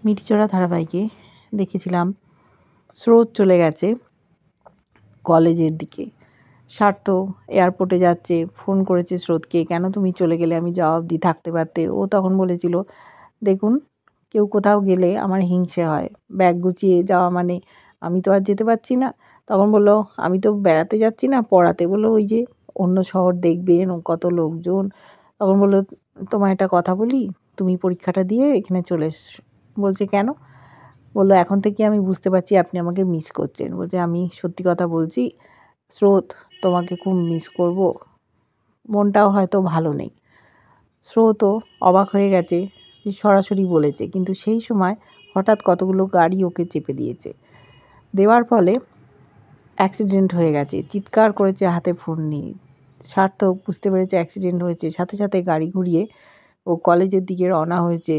মিঠিচোরা ধারাবাহিকে দেখেছিলাম স্রোত চলে গেছে কলেজের দিকে। সার্থ এয়ারপোর্টে যাচ্ছে, ফোন করেছে স্রোতকে, কেন তুমি চলে গেলে, আমি যাওয়া অবধি থাকতে পারতে। ও তখন বলেছিল, দেখুন কেউ কোথাও গেলে আমার হিংসে হয়, ব্যাগ গুছিয়ে যাওয়া মানে আমি তো আর যেতে পারছি না। তখন বললো, আমি তো বেড়াতে যাচ্ছি না, পড়াতে। বললো, ওই যে অন্য শহর দেখবেন, কত লোকজন। তখন বললো, তোমায় একটা কথা বলি, তুমি পরীক্ষাটা দিয়ে এখানে চলে এসো। বলছে, কেন? বললো, এখন থেকে আমি বুঝতে পারছি আপনি আমাকে মিস করছেন। বলছে, আমি সত্যি কথা বলছি স্রোত, তোমাকে খুব মিস করব, মনটাও হয়তো ভালো নেই। স্রোতও অবাক হয়ে গেছে যে সরাসরি বলেছে, কিন্তু সেই সময় হঠাৎ কতগুলো গাড়ি ওকে চেপে দিয়েছে, দেওয়ার ফলে অ্যাক্সিডেন্ট হয়ে গেছে। চিৎকার করেছে হাতে ফোন নিয়ে। সার্থক বুঝতে পেরেছে অ্যাক্সিডেন্ট হয়েছে, সাথে সাথে গাড়ি ঘুরিয়ে ও কলেজের দিকে রওনা হয়েছে।